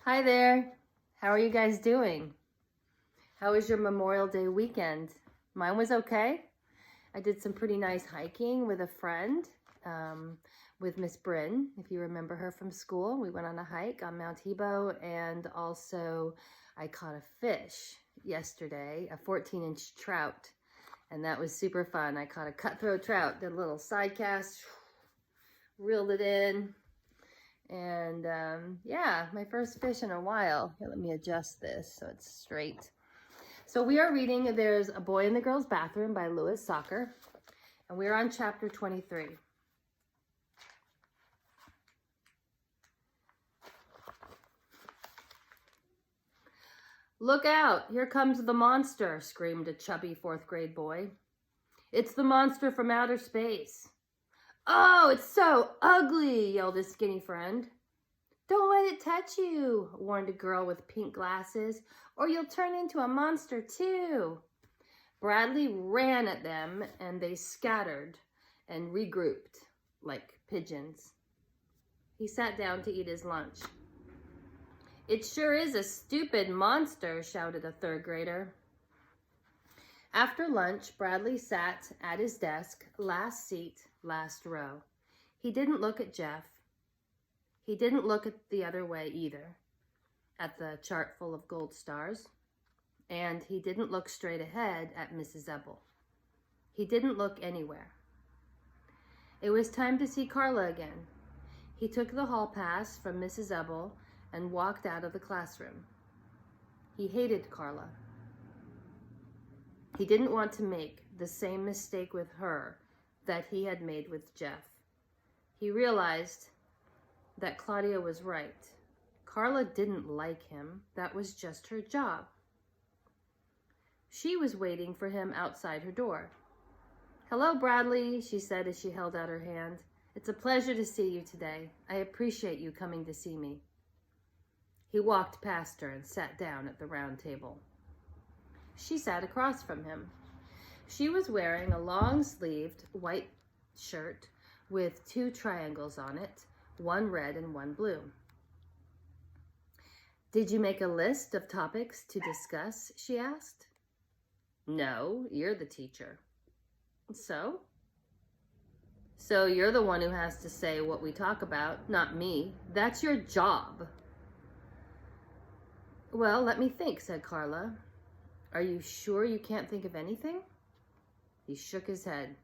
Hi there. How are you guys doing? How was your Memorial Day weekend? Mine was okay. I did some pretty nice hiking with a friend, with Miss Bryn, if you remember her from school. We went on a hike on Mount Hebo, and also I caught a fish yesterday, a 14-inch trout, and that was super fun. I caught a cutthroat trout, did a little side cast, reeled it in. And yeah, my first fish in a while. Here, let me adjust this so it's straight. So we are reading There's a Boy in the Girl's Bathroom by Louis Sachar, and we're on chapter 23. "Look out, here comes the monster," screamed a chubby fourth grade boy. "It's the monster from outer space." "Oh, it's so ugly," yelled his skinny friend. "Don't let it touch you," warned a girl with pink glasses, "or you'll turn into a monster too." Bradley ran at them, and they scattered and regrouped like pigeons. He sat down to eat his lunch. "It sure is a stupid monster," shouted a third grader. After lunch, Bradley sat at his desk, last seat, last row. He didn't look at Jeff. He didn't look at the other way either, at the chart full of gold stars. And he didn't look straight ahead at Mrs. Ebel. He didn't look anywhere. It was time to see Carla again. He took the hall pass from Mrs. Ebel and walked out of the classroom. He hated Carla. He didn't want to make the same mistake with her that he had made with Jeff. He realized that Claudia was right. Carla didn't like him. That was just her job. She was waiting for him outside her door. "Hello, Bradley," she said as she held out her hand. "It's a pleasure to see you today. I appreciate you coming to see me." He walked past her and sat down at the round table. She sat across from him. She was wearing a long-sleeved white shirt with 2 triangles on it, one red and one blue. "Did you make a list of topics to discuss?" she asked. "No, you're the teacher." "So?" "So you're the one who has to say what we talk about, not me. That's your job." "Well, let me think," said Carla. "Are you sure you can't think of anything?" He shook his head.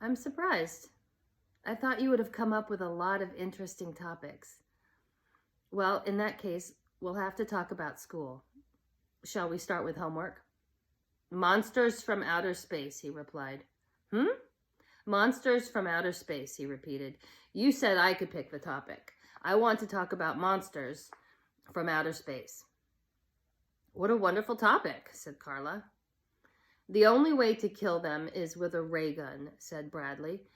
"I'm surprised. I thought you would have come up with a lot of interesting topics." "Well, in that case, we'll have to talk about school. Shall we start with homework?" "Monsters from outer space," he replied. "Monsters from outer space," he repeated. "You said I could pick the topic. I want to talk about monsters from outer space." "What a wonderful topic," said Carla. "The only way to kill them is with a ray gun," said Bradley.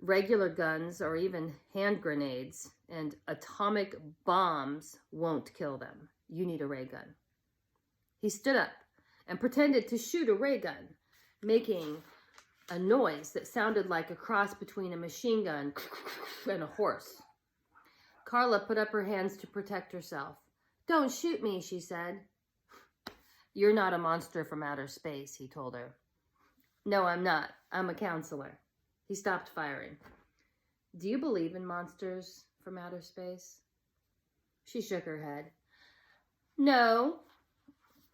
"Regular guns or even hand grenades and atomic bombs won't kill them. You need a ray gun." He stood up and pretended to shoot a ray gun, making a noise that sounded like a cross between a machine gun and a horse. Carla put up her hands to protect herself. "Don't shoot me," she said. "You're not a monster from outer space," he told her. "No, I'm not. I'm a counselor." He stopped firing. "Do you believe in monsters from outer space?" She shook her head. No,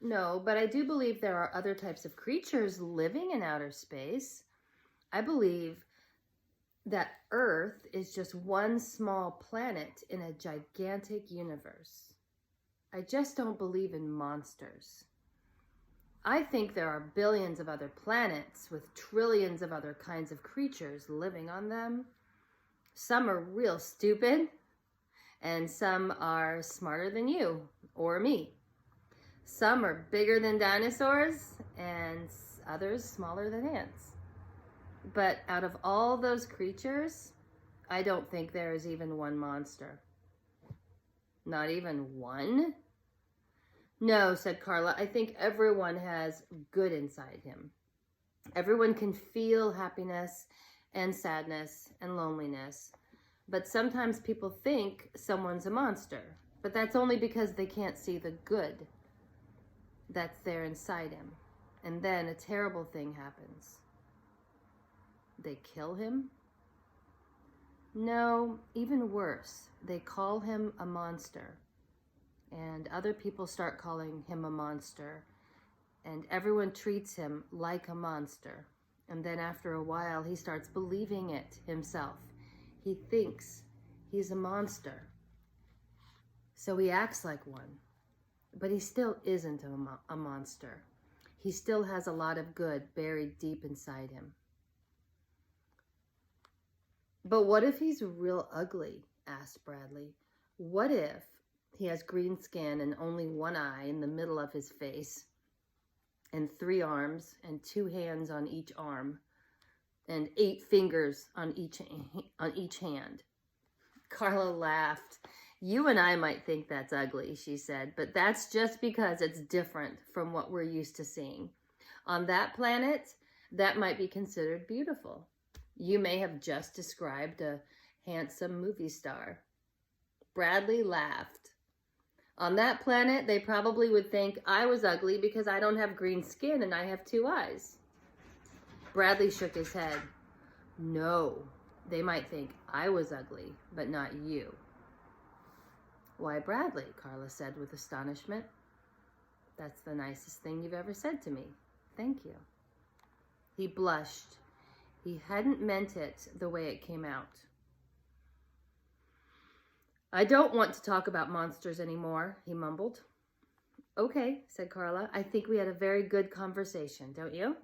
but I do believe there are other types of creatures living in outer space. I believe that Earth is just one small planet in a gigantic universe. I just don't believe in monsters. I think there are billions of other planets with trillions of other kinds of creatures living on them. Some are real stupid, and some are smarter than you or me. Some are bigger than dinosaurs, and others smaller than ants. But out of all those creatures, I don't think there is even one monster." "Not even one?" "No," said Carla. "I think everyone has good inside him. Everyone can feel happiness and sadness and loneliness. But sometimes people think someone's a monster. But that's only because they can't see the good that's there inside him. And then a terrible thing happens. They kill him? No, even worse. They call him a monster. And other people start calling him a monster. And everyone treats him like a monster. And then after a while, he starts believing it himself. He thinks he's a monster. So he acts like one. But he still isn't a monster. He still has a lot of good buried deep inside him. But what if he's real ugly? Asked Bradley. What if he has green skin and only one eye in the middle of his face, and 3 arms and 2 hands on each arm, and 8 fingers on each hand? Carla laughed. You and I might think that's ugly, she said, but that's just because it's different from what we're used to seeing. On that planet, that might be considered beautiful. You may have just described a handsome movie star. Bradley laughed. On that planet, they probably would think I was ugly because I don't have green skin and I have 2 eyes. Bradley shook his head. No, they might think I was ugly, but not you. Why, Bradley, Carla said with astonishment. That's the nicest thing you've ever said to me. Thank you. He blushed. He hadn't meant it the way it came out. I don't want to talk about monsters anymore, he mumbled. Okay, said Carla. I think we had a very good conversation, don't you?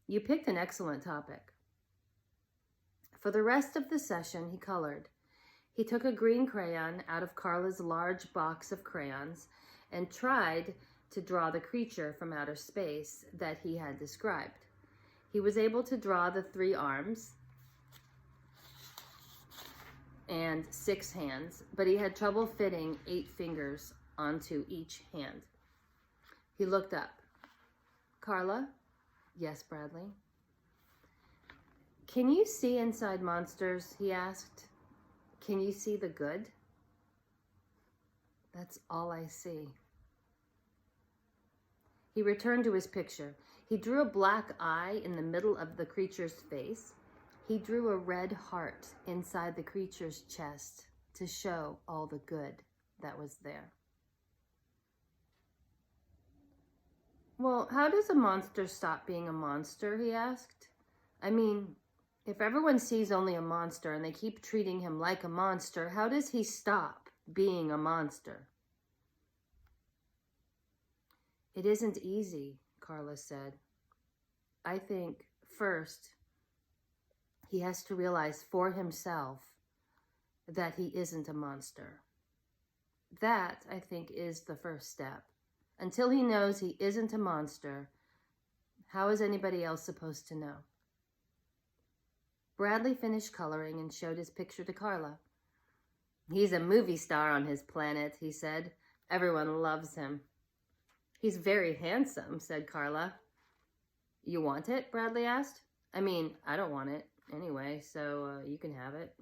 You picked an excellent topic. For the rest of the session, he colored. He took a green crayon out of Carla's large box of crayons and tried to draw the creature from outer space that he had described. He was able to draw the 3 arms and 6 hands, but he had trouble fitting 8 fingers onto each hand. He looked up. Carla? Yes, Bradley. Can you see inside monsters? He asked. Can you see the good? That's all I see. He returned to his picture. He drew a black eye in the middle of the creature's face. He drew a red heart inside the creature's chest to show all the good that was there. Well, how does a monster stop being a monster? He asked. I mean, if everyone sees only a monster and they keep treating him like a monster, how does he stop being a monster? It isn't easy, Carla said. I think, first, he has to realize for himself that he isn't a monster. That, I think, is the first step. Until he knows he isn't a monster, how is anybody else supposed to know? Bradley finished coloring and showed his picture to Carla. He's a movie star on his planet, he said. Everyone loves him. He's very handsome, said Carla. You want it? Bradley asked. I mean, I don't want it anyway, so you can have it.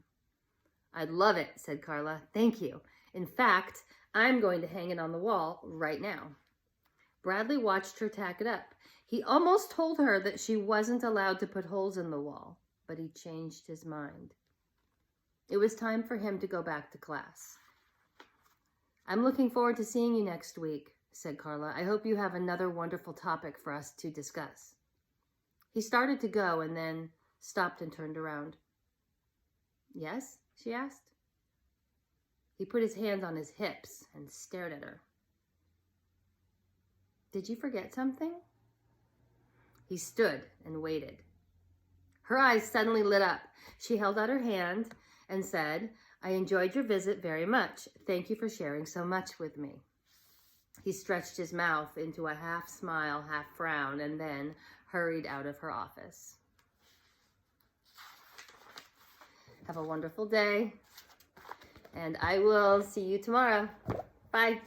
I'd love it, said Carla. Thank you. In fact, I'm going to hang it on the wall right now. Bradley watched her tack it up. He almost told her that she wasn't allowed to put holes in the wall, but he changed his mind. It was time for him to go back to class. I'm looking forward to seeing you next week, said Carla. I hope you have another wonderful topic for us to discuss. He started to go and then stopped and turned around. Yes? She asked. He put his hands on his hips and stared at her. Did you forget something? He stood and waited. Her eyes suddenly lit up. She held out her hand and said, I enjoyed your visit very much. Thank you for sharing so much with me. He stretched his mouth into a half smile, half frown, and then hurried out of her office. Have a wonderful day, and I will see you tomorrow. Bye.